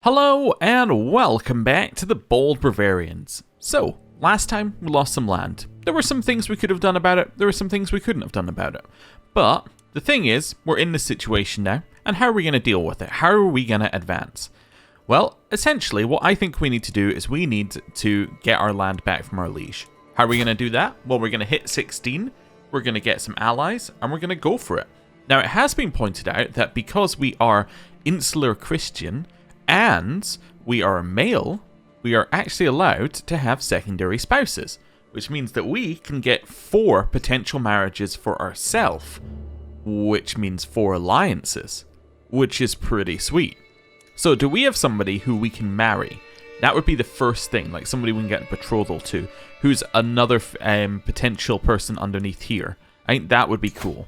Hello and welcome back to the Bold Bavarians. So, last time we lost some land. There were some things we could have done about it, there were some things we couldn't have done about it. But the thing is, we're in this situation now, and how are we going to deal with it? How are we going to advance? Well, essentially what I think we need to do is we need to get our land back from our liege. How are we going to do that? Well, we're going to hit 16, we're going to get some allies, and we're going to go for it. Now, it has been pointed out that because we are insular Christian, and we are a male, we are actually allowed to have secondary spouses, which means that we can get 4 potential marriages for ourselves, which means 4 alliances, which is pretty sweet. So do we have somebody who we can marry? That would be the first thing, like somebody we can get a betrothal to, who's another potential person underneath here. I think that would be cool.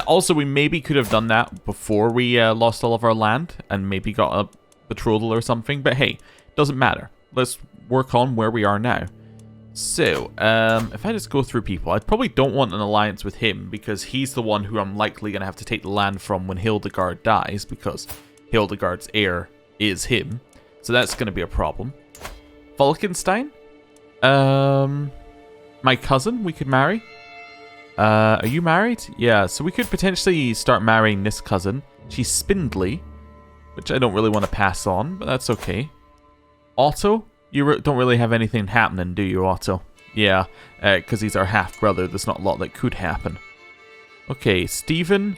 Also, we maybe could have done that before we lost all of our land and maybe got a betrothal or something. But hey, doesn't matter. Let's work on where we are now. So, if I just go through people, I probably don't want an alliance with him because he's the one who I'm likely going to have to take the land from when Hildegard dies because Hildegard's heir is him. So that's going to be a problem. Falkenstein? My cousin we could marry. Are you married? Yeah, so we could potentially start marrying this cousin. She's spindly, which I don't really want to pass on, but that's okay. Otto? You don't really have anything happening, do you, Otto? Yeah, because he's our half-brother. There's not a lot that could happen. Okay, Stephen.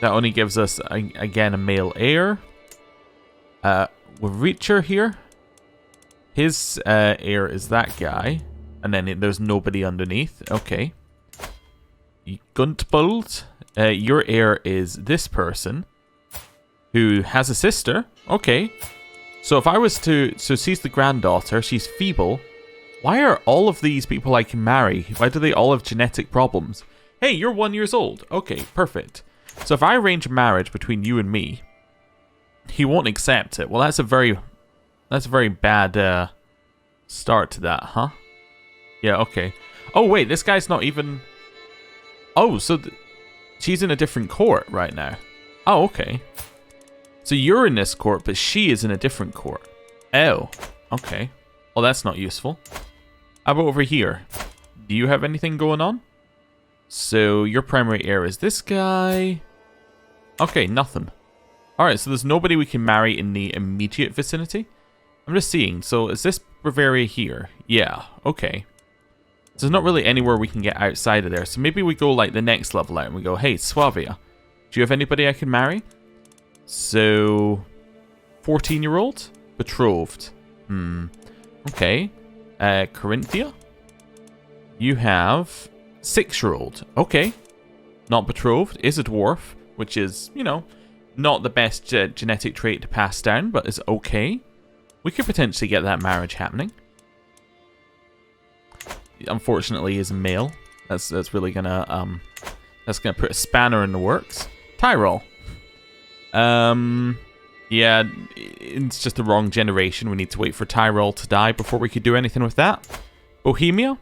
That only gives us, again, a male heir. With Reacher here. His heir is that guy. And then there's nobody underneath. Okay. Guntbald, your heir is this person who has a sister. Okay. So if I was to... So she's the granddaughter. She's feeble. Why are all of these people I can marry? Why do they all have genetic problems? Hey, you're 1 year old. Okay, perfect. So if I arrange a marriage between you and me, he won't accept it. Well, that's a very bad start to that, huh? Yeah, okay. Oh, wait, this guy's not even... Oh, so she's in a different court right now. Oh, okay. So you're in this court, but she is in a different court. Oh, okay. Well, that's not useful. How about over here? Do you have anything going on? So your primary heir is this guy. Okay, nothing. Alright, so there's nobody we can marry in the immediate vicinity. I'm just seeing. So is this Bavaria here? Yeah, okay. So there's not really anywhere we can get outside of there. So maybe we go like the next level out and we go, hey, Swavia, do you have anybody I can marry? So, 14-year-old? Betrothed. Okay. Corinthia? You have 6-year-old. Okay. Not betrothed. Is a dwarf, which is, you know, not the best genetic trait to pass down, but is okay. We could potentially get that marriage happening. Unfortunately, is a male. That's really gonna put a spanner in the works. Tyrol. Yeah, it's just the wrong generation. We need to wait for Tyrol to die before we could do anything with that. Bohemia.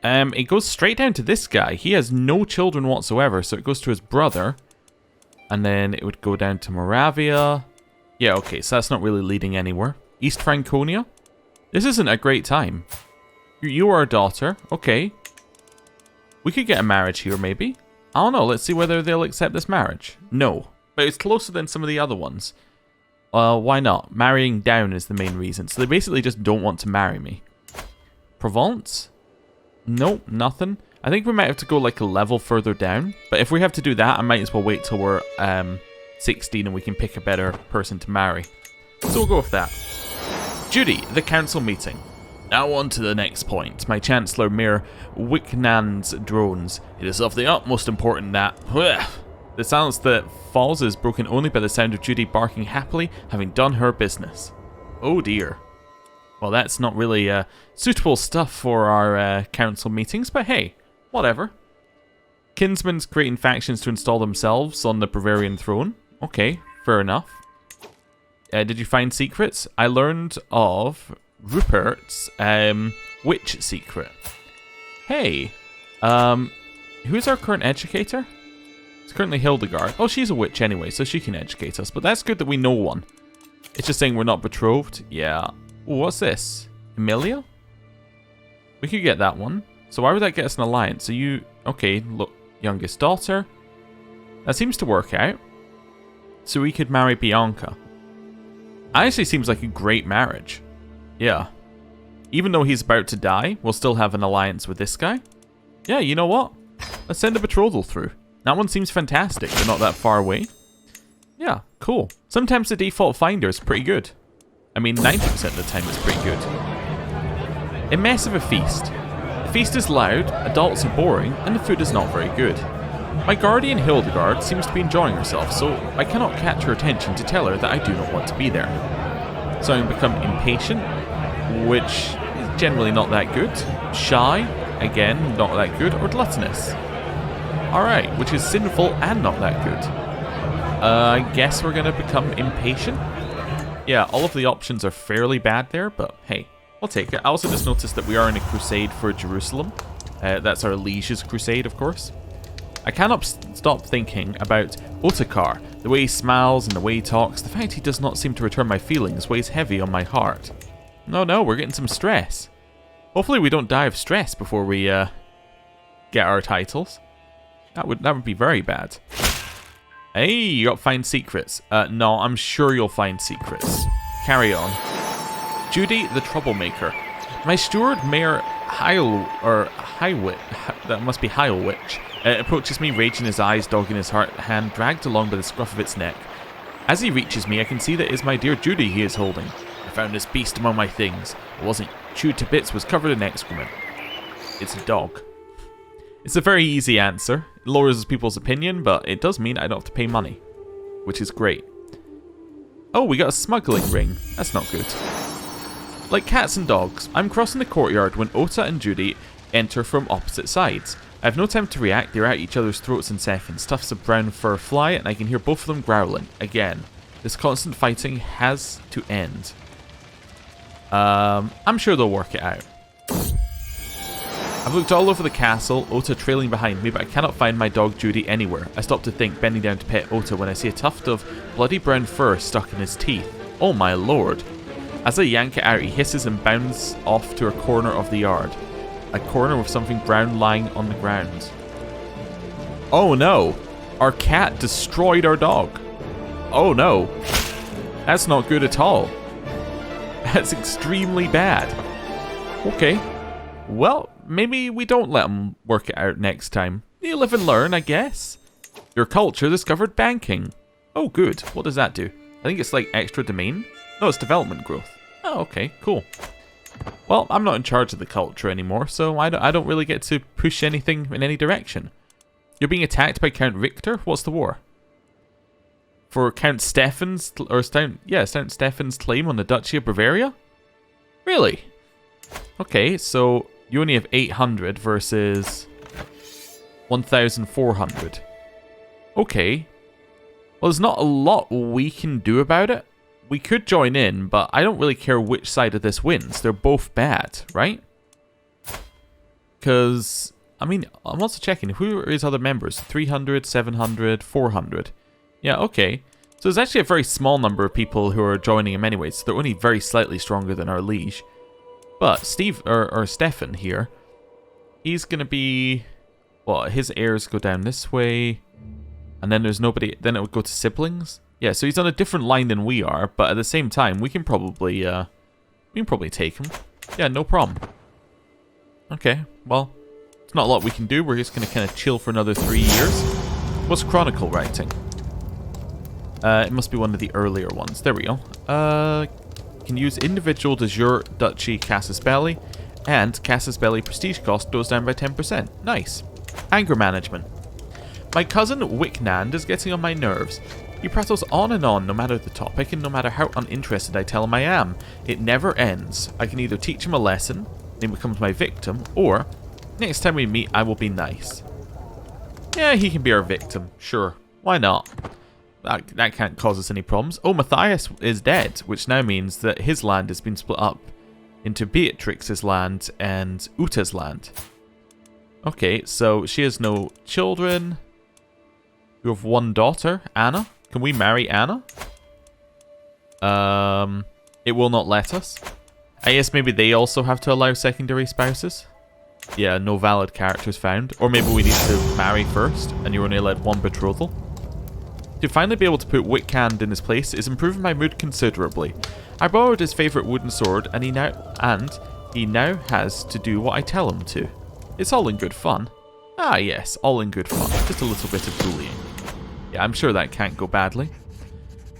It goes straight down to this guy. He has no children whatsoever, so it goes to his brother, and then it would go down to Moravia. Yeah, okay, so that's not really leading anywhere. East Franconia. This isn't a great time. You are a daughter. Okay. We could get a marriage here, maybe. I don't know. Let's see whether they'll accept this marriage. No. But it's closer than some of the other ones. Why not? Marrying down is the main reason. So they basically just don't want to marry me. Provence? Nope, nothing. I think we might have to go like a level further down. But if we have to do that, I might as well wait till we're 16 and we can pick a better person to marry. So we'll go with that. Judy, the council meeting. Now on to the next point. My Chancellor Mayor Wicknan's drones. It is of the utmost importance that... The silence that falls is broken only by the sound of Judy barking happily, having done her business. Oh dear. Well, that's not really suitable stuff for our council meetings, but hey, whatever. Kinsmen's creating factions to install themselves on the Bavarian throne. Okay, fair enough. Did you find secrets? I learned of... Rupert's witch secret. Hey, who's our current educator? It's currently Hildegard. Oh, she's a witch anyway, so she can educate us. But that's good that we know one. It's just saying we're not betrothed. Yeah. Ooh, what's this? Emilia? We could get that one. So why would that get us an alliance? So you... Okay, look. Youngest daughter. That seems to work out. So we could marry Bianca. Honestly, seems like a great marriage. Yeah. Even though he's about to die, we'll still have an alliance with this guy. Yeah, you know what? Let's send a betrothal through. That one seems fantastic. They're not that far away. Yeah, cool. Sometimes the default finder is pretty good. I mean, 90% of the time it's pretty good. A mess of a feast. The feast is loud, adults are boring, and the food is not very good. My guardian Hildegard seems to be enjoying herself, so I cannot catch her attention to tell her that I do not want to be there. So I become impatient, which is generally not that good. Shy, again, not that good. Or gluttonous. Alright, which is sinful and not that good. I guess we're going to become impatient. Yeah, all of the options are fairly bad there, but hey, I'll take it. I also just noticed that we are in a crusade for Jerusalem. That's our liege's crusade, of course. I cannot stop thinking about Ottokar. The way he smiles and the way he talks, the fact he does not seem to return my feelings weighs heavy on my heart. No, we're getting some stress. Hopefully we don't die of stress before we get our titles. That would be very bad. Hey, you got find secrets. No, I'm sure you'll find secrets. Carry on. Judy the Troublemaker. My steward, Mayor Highwit, that must be Heilwich, approaches me, rage in his eyes, dog in his heart, hand dragged along by the scruff of its neck. As he reaches me, I can see that it is my dear Judy he is holding. I found this beast among my things. It wasn't chewed to bits, was covered in excrement. It's a dog. It's a very easy answer. It lowers people's opinion, but it does mean I don't have to pay money, which is great. Oh, we got a smuggling ring. That's not good. Like cats and dogs, I'm crossing the courtyard when Ota and Judy enter from opposite sides. I have no time to react, they're at each other's throats in seconds. Tufts of brown fur fly, and I can hear both of them growling. Again, this constant fighting has to end. I'm sure they'll work it out. I've looked all over the castle, Ota trailing behind me, but I cannot find my dog Judy anywhere. I stop to think, bending down to pet Ota, when I see a tuft of bloody brown fur stuck in his teeth. Oh my lord. As I yank it out, he hisses and bounds off to a corner of the yard. A corner with something brown lying on the ground. Oh no! Our cat destroyed our dog. Oh no. That's not good at all. That's extremely bad. Okay. Well, maybe we don't let them work it out next time. You live and learn, I guess. Your culture discovered banking. Oh, good. What does that do? I think it's like extra domain. No, it's development growth. Oh, okay, cool. Well, I'm not in charge of the culture anymore, so I don't really get to push anything in any direction. You're being attacked by Count Victor? What's the war? For Count Stefan's, Count Stefan's claim on the Duchy of Bavaria? Really? Okay, so you only have 800 versus 1,400. Okay. Well, there's not a lot we can do about it. We could join in, but I don't really care which side of this wins. They're both bad, right? Because, I mean, I'm also checking. Who are his other members? 300, 700, 400. Yeah, okay. So there's actually a very small number of people who are joining him anyway, so they're only very slightly stronger than our liege. But Stefan here, he's going to be... Well, his heirs go down this way. And then there's nobody... Then it would go to siblings. Yeah, so he's on a different line than we are, but at the same time, we can probably take him. Yeah, no problem. Okay, well, there's not a lot we can do. We're just going to kind of chill for another 3 years. What's Chronicle writing? It must be one of the earlier ones. There we go. Can use individual de jure duchy casus belli, and casus belli prestige cost goes down by 10%. Nice. Anger management. My cousin Wicknand is getting on my nerves. He prattles on and on no matter the topic and no matter how uninterested I tell him I am. It never ends. I can either teach him a lesson, and he becomes my victim, or next time we meet I will be nice. Yeah, he can be our victim. Sure. Why not? That can't cause us any problems. Oh, Matthias is dead, which now means that his land has been split up into Beatrix's land and Uta's land. Okay, so she has no children. You have one daughter, Anna. Can we marry Anna? It will not let us. I guess maybe they also have to allow secondary spouses. Yeah, no valid characters found. Or maybe we need to marry first, and you're only allowed one betrothal. To finally be able to put Wickhand in his place is improving my mood considerably. I borrowed his favourite wooden sword, and he now has to do what I tell him to. It's all in good fun. Ah yes, all in good fun. Just a little bit of bullying. Yeah, I'm sure that can't go badly.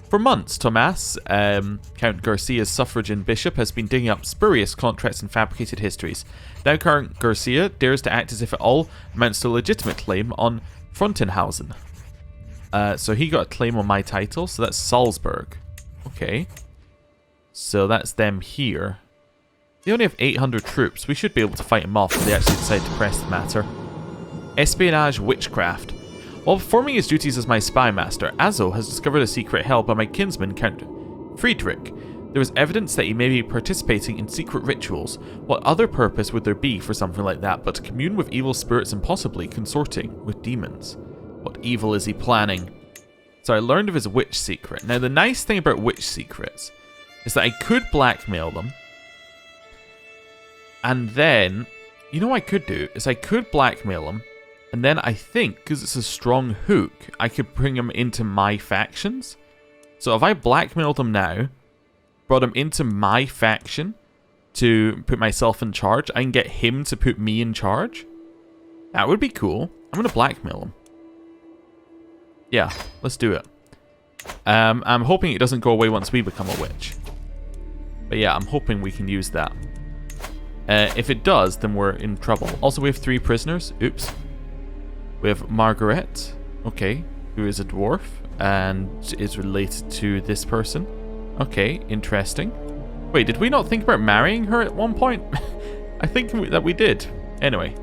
For months, Tomas, Count Garcia's suffragan bishop, has been digging up spurious contracts and fabricated histories. Now Count Garcia dares to act as if it all amounts to a legitimate claim on Frontenhausen. So he got a claim on my title, so that's Salzburg. Okay. So that's them here. They only have 800 troops. We should be able to fight them off if they actually decide to press the matter. Espionage Witchcraft. While performing his duties as my spy master, Azo has discovered a secret held by my kinsman, Count Friedrich. There is evidence that he may be participating in secret rituals. What other purpose would there be for something like that but to commune with evil spirits and possibly consorting with demons? What evil is he planning? So I learned of his witch secret. Now the nice thing about witch secrets is that I could blackmail them. And then, you know what I could do? Is I could blackmail them. And then I think, because it's a strong hook, I could bring them into my factions. So if I blackmailed them now, brought him into my faction to put myself in charge, I can get him to put me in charge. That would be cool. I'm going to blackmail him. Yeah, let's do it. I'm hoping it doesn't go away once we become a witch. But yeah, I'm hoping we can use that. If it does, then we're in trouble. Also, we have 3 prisoners. Oops. We have Margaret, okay, who is a dwarf and is related to this person. Okay, interesting. Wait, did we not think about marrying her at one point? I think that we did. Anyway,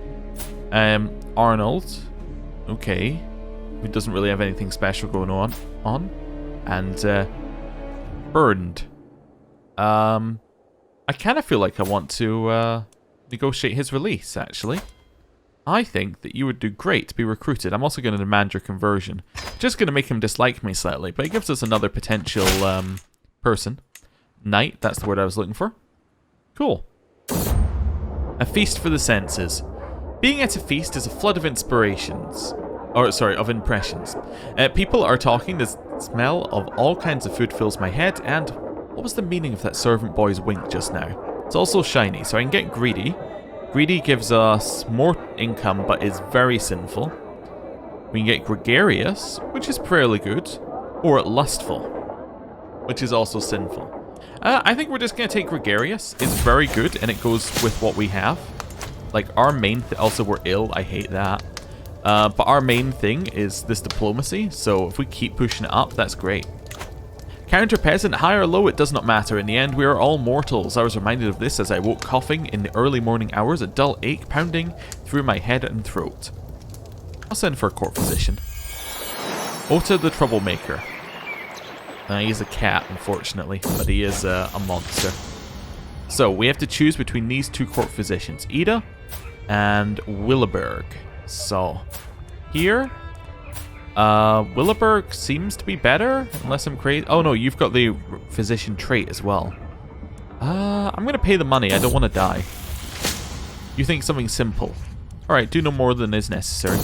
Arnold, okay, who doesn't really have anything special going on, and Bernd. I kind of feel like I want to negotiate his release, actually. I think that you would do great to be recruited. I'm also going to demand your conversion. Just going to make him dislike me slightly, but it gives us another potential person. Knight, that's the word I was looking for. Cool. A feast for the senses. Being at a feast is a flood of inspirations. Or, sorry, of impressions. People are talking, the smell of all kinds of food fills my head, and what was the meaning of that servant boy's wink just now? It's also shiny, so I can get greedy. Greedy gives us more income, but is very sinful. We can get gregarious, which is fairly good, or lustful, which is also sinful. I think we're just going to take gregarious. It's very good, and it goes with what we have. Like, our main... also, we're ill. I hate that. But our main thing is this diplomacy, so if we keep pushing it up, that's great. Counter-peasant, high or low, it does not matter. In the end, we are all mortals. I was reminded of this as I woke coughing in the early morning hours, a dull ache pounding through my head and throat. I'll send for a court physician. Ota the Troublemaker. He's a cat, unfortunately, but he is a monster. So, we have to choose between these 2 court physicians, Ida and Willeberg. So, here... Willeberg seems to be better, unless I'm crazy. Oh no, you've got the physician trait as well. I'm gonna pay the money, I don't want to die. You think something simple. Alright, do no more than is necessary.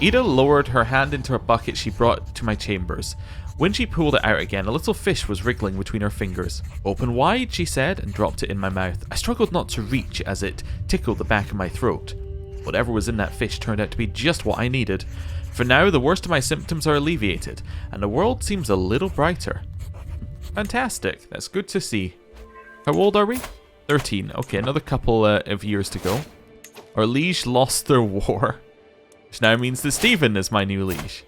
Ida lowered her hand into a bucket she brought to my chambers. When she pulled it out again, a little fish was wriggling between her fingers. Open wide, she said, and dropped it in my mouth. I struggled not to reach as it tickled the back of my throat. Whatever was in that fish turned out to be just what I needed. For now, the worst of my symptoms are alleviated, and the world seems a little brighter. Fantastic. That's good to see. How old are we? 13. Okay, another couple of years to go. Our liege lost their war, which now means that Stephen is my new liege.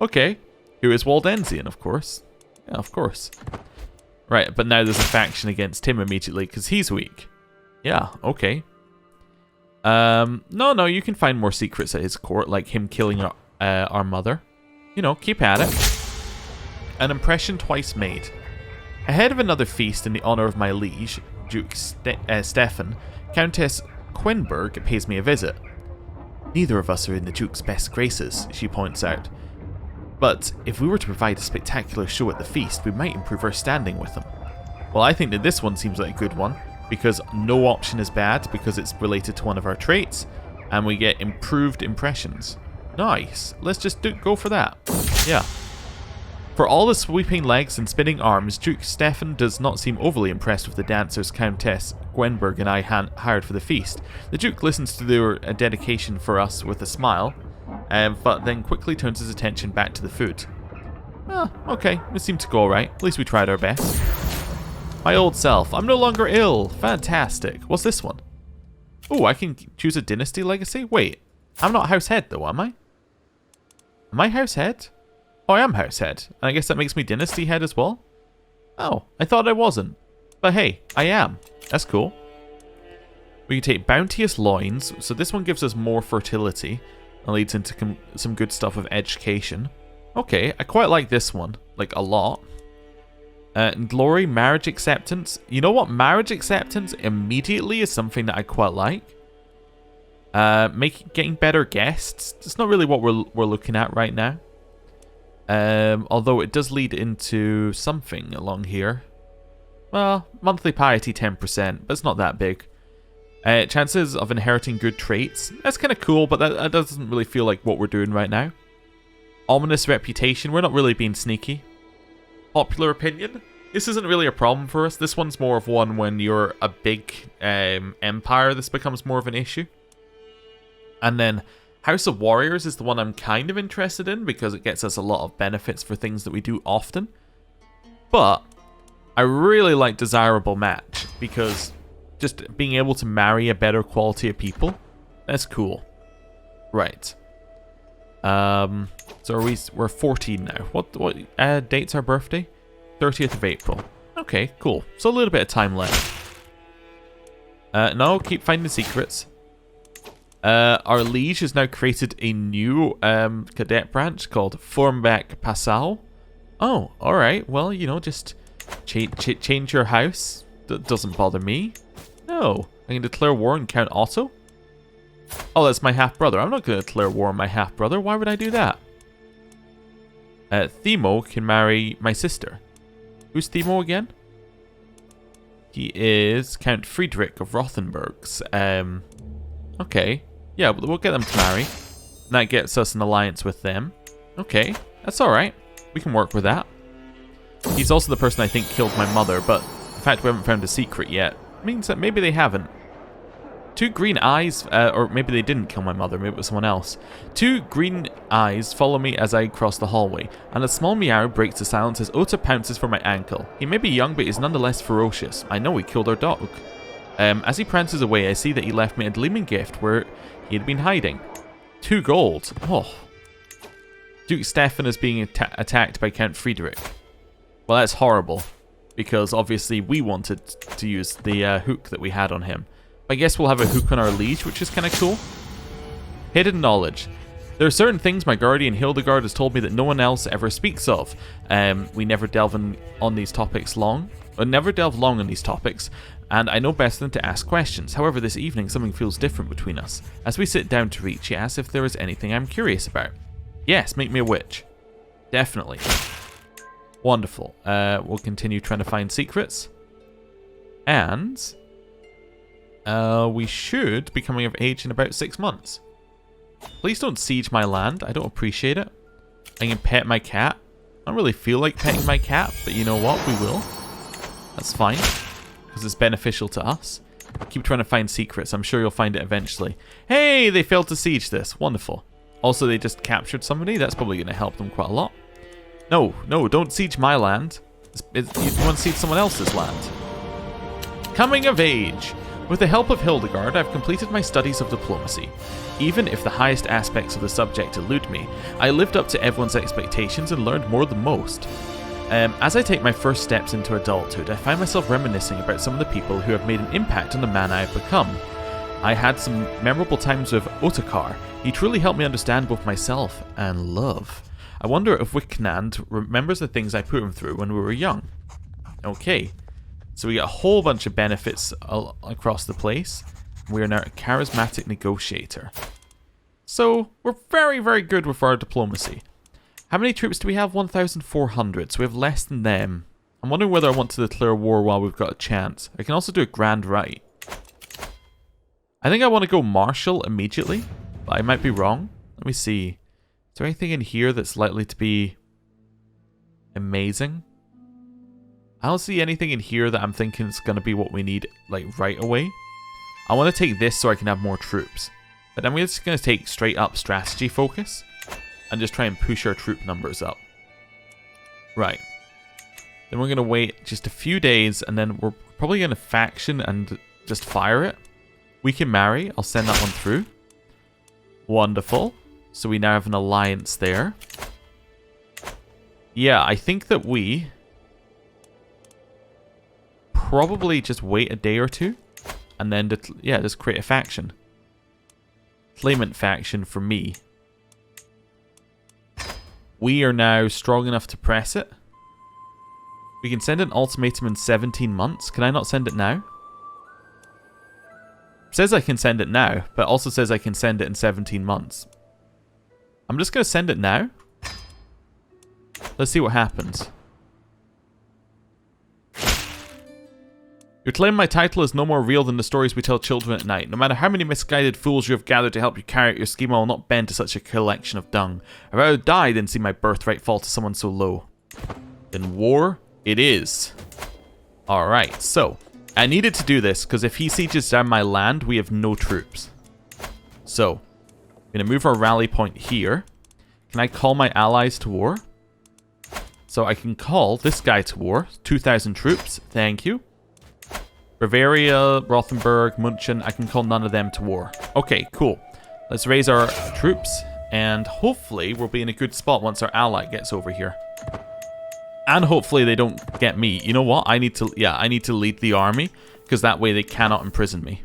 Okay. Who is Waldensian, of course. Yeah, of course. Right, but now there's a faction against him immediately, because he's weak. Yeah, okay. No, you can find more secrets at his court, like him killing our mother. You know, keep at it. An impression twice made. Ahead of another feast in the honor of my liege, Duke Stefan, Countess Quenberg pays me a visit. Neither of us are in the Duke's best graces, she points out. But if we were to provide a spectacular show at the feast, we might improve our standing with them. Well, I think that this one seems like a good one, because no option is bad, because it's related to one of our traits, and we get improved impressions. Nice. Let's just go for that. Yeah. For all the sweeping legs and spinning arms, Duke Stefan does not seem overly impressed with the dancers Countess Gwenberg and I hired for the feast. The Duke listens to their dedication for us with a smile, but then quickly turns his attention back to the food. Okay, it seemed to go alright. At least we tried our best. My old self. I'm no longer ill. Fantastic. What's this one? Oh, I can choose a dynasty legacy? Wait, I'm not house head though, am I? Am I house head? Oh, I am house head. And I guess that makes me dynasty head as well? Oh, I thought I wasn't. But hey, I am. That's cool. We can take bounteous loins. So this one gives us more fertility. And leads into some good stuff of education. Okay, I quite like this one. Like, a lot. Glory, marriage acceptance. You know what? Marriage acceptance immediately is something that I quite like. Getting better guests. It's not really what we're looking at right now. Although it does lead into something along here. Well, monthly piety 10%, but it's not that big. Chances of inheriting good traits. That's kind of cool, but that doesn't really feel like what we're doing right now. Ominous reputation. We're not really being sneaky. Popular opinion. This isn't really a problem for us. This one's more of one when you're a big empire. This becomes more of an issue. And then House of Warriors is the one I'm kind of interested in because it gets us a lot of benefits for things that we do often. But I really like Desirable Match because just being able to marry a better quality of people, that's cool. Right. So we're 14 now. What date's our birthday? 30th of April. Okay, cool. So a little bit of time left. No, keep finding secrets. Our liege has now created a new cadet branch called Formbeck Passau. Oh, alright. Well, you know, just change your house. Doesn't bother me. No. I can declare war on Count Otto? Oh, that's my half-brother. I'm not going to declare war on my half-brother. Why would I do that? Themo can marry my sister. Who's Themo again? He is Count Friedrich of Rothenburg's. Okay. Yeah, we'll get them to marry. And that gets us an alliance with them. Okay, that's alright. We can work with that. He's also the person I think killed my mother, but the fact we haven't found a secret yet means that maybe they haven't. Two green eyes, or maybe they didn't kill my mother, maybe it was someone else. Two green eyes follow me as I cross the hallway, and a small meow breaks the silence as Ota pounces for my ankle. He may be young, but he's nonetheless ferocious. I know he killed our dog. As he prances away, I see that he left me a gleaming gift where he had been hiding. 2 gold. Oh. Duke Stefan is being attacked by Count Friedrich. Well, that's horrible, because obviously we wanted to use the hook that we had on him. I guess we'll have a hook on our liege, which is kind of cool. Hidden knowledge. There are certain things my guardian Hildegard has told me that no one else ever speaks of. We never delve on these topics long. Or never delve long on these topics, and I know best than to ask questions. However, this evening something feels different between us. As we sit down to eat, she asks if there is anything I'm curious about. Yes, make me a witch. Definitely. Wonderful. We'll continue trying to find secrets. And we should be coming of age in about 6 months. Please don't siege my land. I don't appreciate it. I can pet my cat. I don't really feel like petting my cat, but you know what? We will. That's fine, because it's beneficial to us. Keep trying to find secrets. I'm sure you'll find it eventually. Hey, they failed to siege this. Wonderful. Also, they just captured somebody. That's probably going to help them quite a lot. No, don't siege my land. You want to siege someone else's land. Coming of age. With the help of Hildegard, I've completed my studies of diplomacy. Even if the highest aspects of the subject elude me, I lived up to everyone's expectations and learned more than most. As I take my first steps into adulthood, I find myself reminiscing about some of the people who have made an impact on the man I have become. I had some memorable times with Otakar. He truly helped me understand both myself and love. I wonder if Wicnand remembers the things I put him through when we were young. Okay, so we get a whole bunch of benefits across the place. We are now a charismatic negotiator. So, we're very, very good with our diplomacy. How many troops do we have? 1,400. So we have less than them. I'm wondering whether I want to declare war while we've got a chance. I can also do a grand right. I think I want to go martial immediately, but I might be wrong. Let me see. Is there anything in here that's likely to be amazing? I don't see anything in here that I'm thinking is going to be what we need, like, right away. I want to take this so I can have more troops. But I'm just going to take straight up strategy focus and just try and push our troop numbers up. Right. Then we're going to wait just a few days and then we're probably going to faction and just fire it. We can marry. I'll send that one through. Wonderful. So we now have an alliance there. Yeah, I think that we probably just wait a day or two and then, just create a faction. Claimant faction for me. We are now strong enough to press it. We can send an ultimatum in 17 months. Can I not send it now? It says I can send it now, but also says I can send it in 17 months. I'm just going to send it now. Let's see what happens. Your claim my title is no more real than the stories we tell children at night. No matter how many misguided fools you have gathered to help you carry out your scheme, I will not bend to such a collection of dung. I'd rather die than see my birthright fall to someone so low. Then war it is. Alright, so I needed to do this because if he sieges down my land, we have no troops. So, I'm going to move our rally point here. Can I call my allies to war? So I can call this guy to war. 2,000 troops. Thank you. Bavaria, Rothenburg, München. I can call none of them to war. Okay, cool. Let's raise our troops. And hopefully we'll be in a good spot once our ally gets over here. And hopefully they don't get me. You know what? I need to lead the army. Because that way they cannot imprison me.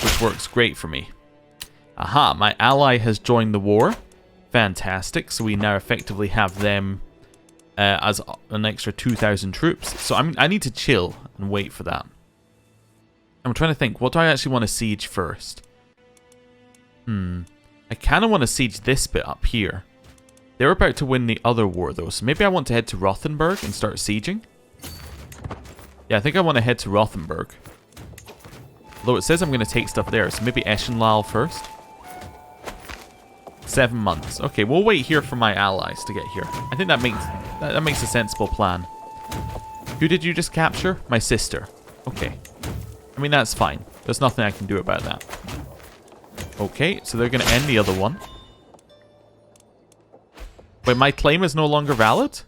Which works great for me. Aha, my ally has joined the war. Fantastic. So we now effectively have them as an extra 2,000 troops. So I need to chill and wait for that. I'm trying to think. What do I actually want to siege first? I kind of want to siege this bit up here. They're about to win the other war, though. So maybe I want to head to Rothenburg and start sieging. Yeah, I think I want to head to Rothenburg. Although it says I'm going to take stuff there. So maybe Eschenlahl first. 7 months. Okay, we'll wait here for my allies to get here. I think that makes a sensible plan. Who did you just capture? My sister. Okay. I mean, that's fine. There's nothing I can do about that. Okay, so they're going to end the other one. Wait, my claim is no longer valid?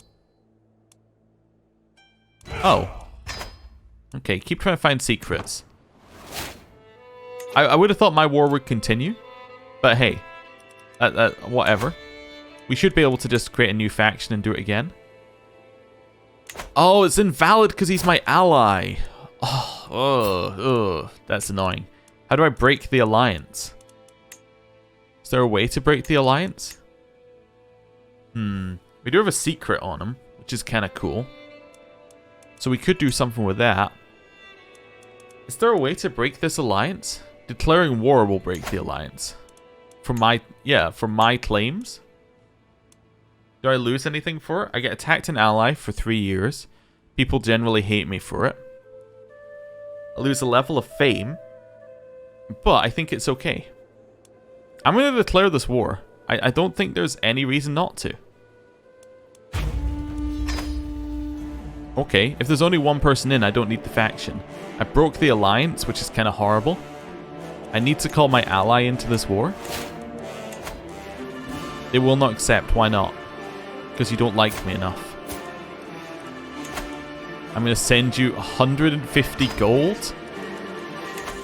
Oh. Okay, keep trying to find secrets. I would have thought my war would continue. But hey. Whatever. We should be able to just create a new faction and do it again. Oh, it's invalid because he's my ally. Oh, that's annoying. How do I break the alliance? Is there a way to break the alliance? We do have a secret on him, which is kind of cool. So we could do something with that. Is there a way to break this alliance? Declaring war will break the alliance. For my claims. Do I lose anything for it? I get attacked an ally for 3 years. People generally hate me for it. I lose a level of fame. But I think it's okay. I'm going to declare this war. I don't think there's any reason not to. Okay, if there's only one person in, I don't need the faction. I broke the alliance, which is kind of horrible. I need to call my ally into this war. They will not accept. Why not? Because you don't like me enough. I'm going to send you 150 gold.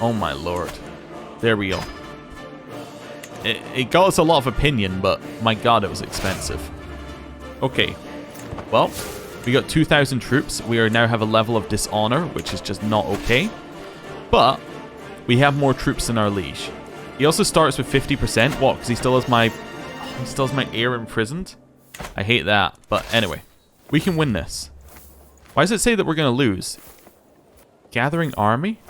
Oh my lord. There we go. It got us a lot of opinion, but my god, it was expensive. Okay. Well, we got 2,000 troops. We now have a level of dishonor, which is just not okay. But we have more troops than our liege. He also starts with 50%. What? Because he still has my heir imprisoned? I hate that. But anyway, we can win this. Why does it say that we're going to lose? Gathering army?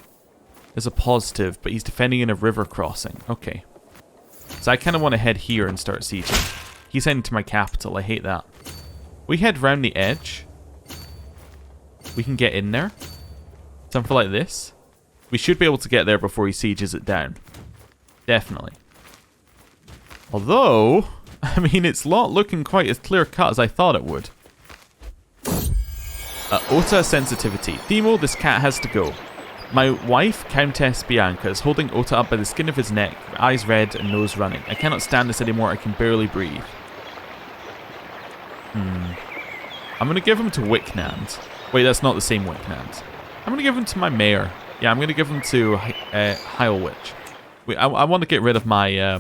There's a positive, but he's defending in a river crossing. Okay. So I kind of want to head here and start sieging. He's heading to my capital. I hate that. We head round the edge. We can get in there. Something like this. We should be able to get there before he sieges it down. Definitely. Although, I mean, it's not looking quite as clear-cut as I thought it would. Ota sensitivity. Themo, this cat has to go. My wife, Countess Bianca, is holding Ota up by the skin of his neck, eyes red and nose running. I cannot stand this anymore. I can barely breathe. I'm going to give him to Wicknand. Wait, that's not the same Wicknand. I'm going to give him to my mayor. Yeah, I'm going to give him to Heilwich. Wait, I want to get rid of my... I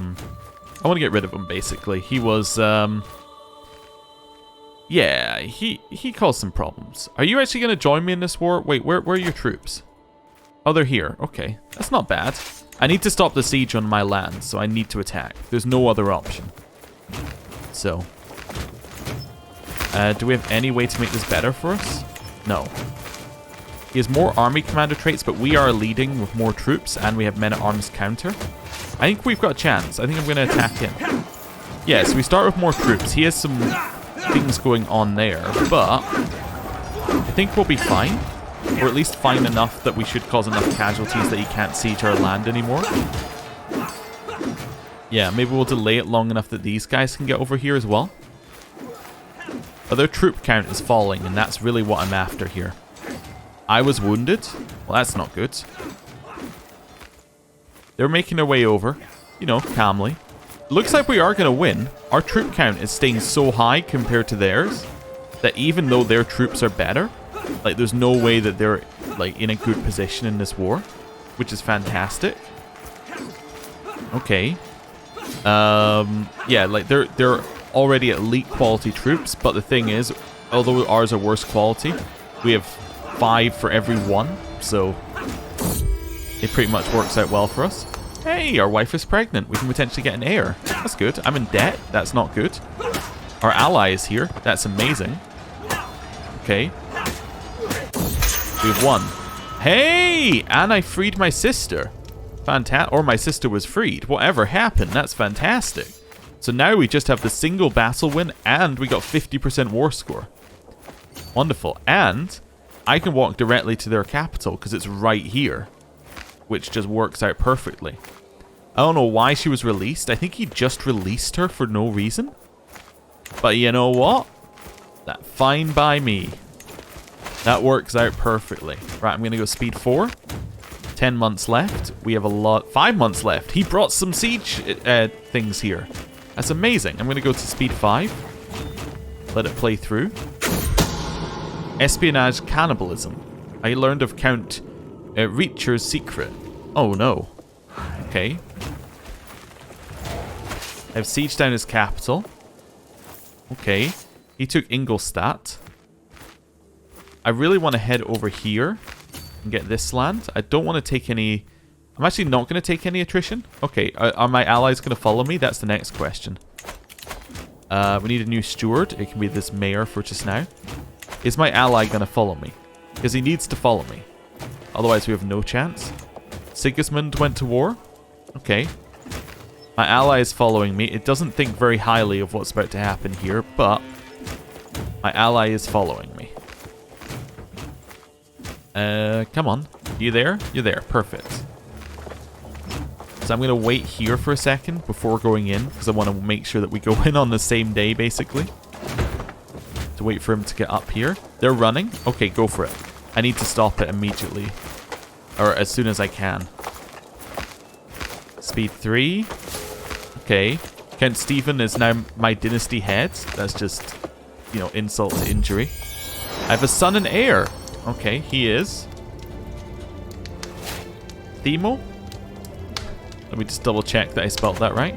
want to get rid of him, basically. He was... yeah, he caused some problems. Are you actually going to join me in this war? Wait, where are your troops? Oh, they're here. Okay, that's not bad. I need to stop the siege on my land, so I need to attack. There's no other option. So... do we have any way to make this better for us? No. He has more army commander traits, but we are leading with more troops, and we have men-at-arms counter. I think we've got a chance. I think I'm going to attack him. Yeah, so we start with more troops. He has some things going on there, but I think we'll be fine. Or at least fine enough that we should cause enough casualties that he can't siege our land anymore. Yeah, maybe we'll delay it long enough that these guys can get over here as well. But their troop count is falling, and that's really what I'm after here. I was wounded. Well, that's not good. They're making their way over, you know, calmly. Looks like we are going to win. Our troop count is staying so high compared to theirs that even though their troops are better, like, there's no way that they're, like, in a good position in this war, which is fantastic. Okay. Yeah, like, they're already elite quality troops, but the thing is, although ours are worse quality, we have 5 for every 1, so it pretty much works out well for us. Hey, our wife is pregnant. We can potentially get an heir. That's good. I'm in debt. That's not good. Our ally is here. That's amazing. Okay. We've won. Hey! And I freed my sister. Fantastic. Or my sister was freed. Whatever happened, that's fantastic. So now we just have the single battle win, and we got 50% war score. Wonderful. And I can walk directly to their capital because it's right here, which just works out perfectly. I don't know why she was released. I think he just released her for no reason. But you know what? That's fine by me. That works out perfectly. Right, I'm going to go speed 4. 10 months left. We have a lot... 5 months left. He brought some siege things here. That's amazing. I'm going to go to speed 5. Let it play through. Espionage cannibalism. I learned of Count Reacher's secret. Oh no. Okay. I've sieged down his capital. Okay. He took Ingolstadt. I really want to head over here and get this land. I don't want to take any... I'm actually not going to take any attrition. Okay, are my allies going to follow me? That's the next question. We need a new steward. It can be this mayor for just now. Is my ally going to follow me? Because he needs to follow me. Otherwise we have no chance. Sigismund went to war. Okay. My ally is following me. It doesn't think very highly of what's about to happen here, but my ally is following me. Come on. You there? You're there. Perfect. So I'm going to wait here for a second before going in, because I want to make sure that we go in on the same day, basically. To wait for him to get up here. They're running. Okay, go for it. I need to stop it immediately. Or as soon as I can. Speed 3. Okay. Count Stephen is now my dynasty head. That's just, you know, insult to injury. I have a son and heir. Okay, he is. Themo? Let me just double check that I spelled that right.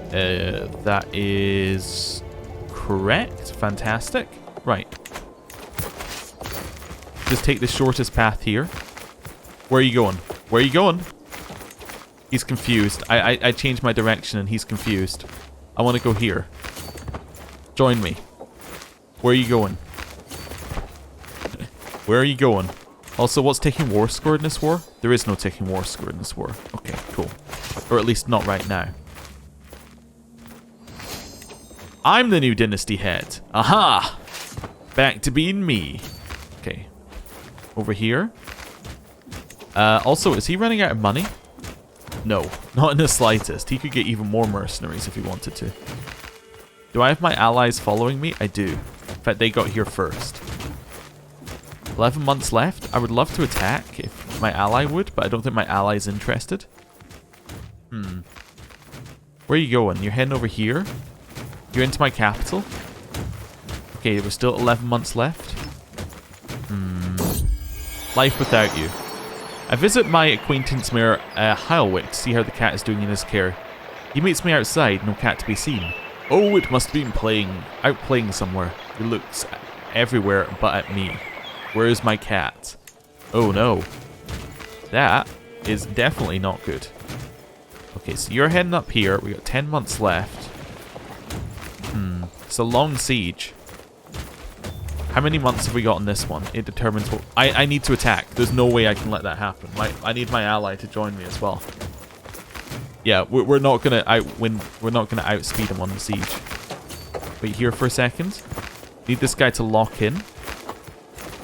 That is correct. Fantastic. Right. Just take the shortest path here. Where are you going? Where are you going? He's confused. I changed my direction and he's confused. I want to go here. Join me. Where are you going? Where are you going? Also, what's taking war score in this war? There is no taking war score in this war. Okay, cool. Or at least not right now. I'm the new Dynasty head. Aha! Back to being me. Okay. Over here. Also, is he running out of money? No, not in the slightest. He could get even more mercenaries if he wanted to. Do I have my allies following me? I do. In fact, they got here first. 11 months left. I would love to attack if my ally would, but I don't think my ally is interested. Where are you going? You're heading over here? You're into my capital? Okay, there's still 11 months left. Life without you. I visit my acquaintance Mayor Heilwick to see how the cat is doing in his care. He meets me outside, no cat to be seen. Oh, it must have been out playing somewhere. He looks everywhere but at me. Where is my cat? Oh no. That is definitely not good. Okay, so you're heading up here. We got 10 months left. It's a long siege. How many months have we got on this one? It determines what... I need to attack. There's no way I can let that happen. I need my ally to join me as well. Yeah, we're not gonna outwin. We're not gonna outspeed him on the siege. Wait here for a second. Need this guy to lock in.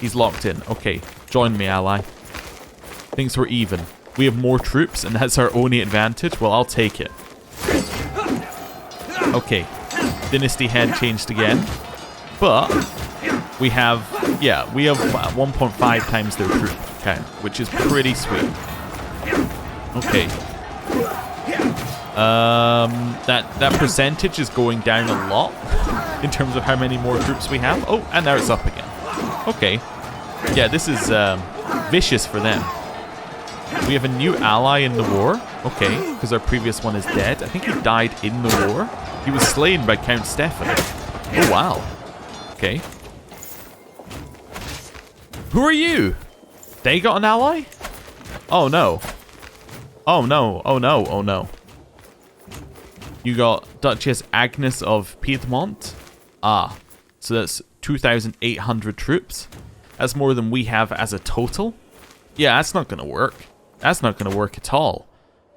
He's locked in. Okay, join me, ally. Things were even. We have more troops, and that's our only advantage. Well, I'll take it. Okay, Dynasty head changed again, but we have 1.5 times their troop count, which is pretty sweet. Okay. That percentage is going down a lot in terms of how many more troops we have. Oh, and now it's up again. Okay. Yeah, this is vicious for them. We have a new ally in the war. Okay, because our previous one is dead. I think he died in the war. He was slain by Count Stefan. Oh, wow. Okay. Who are you? They got an ally? Oh, no. Oh, no. Oh, no. Oh, no. You got Duchess Agnes of Piedmont. Ah, so that's 2,800 troops. That's more than we have as a total. Yeah, that's not going to work. That's not going to work at all.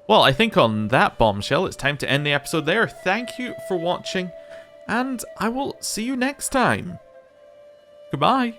Well, I think on that bombshell, it's time to end the episode there. Thank you for watching, and I will see you next time. Goodbye.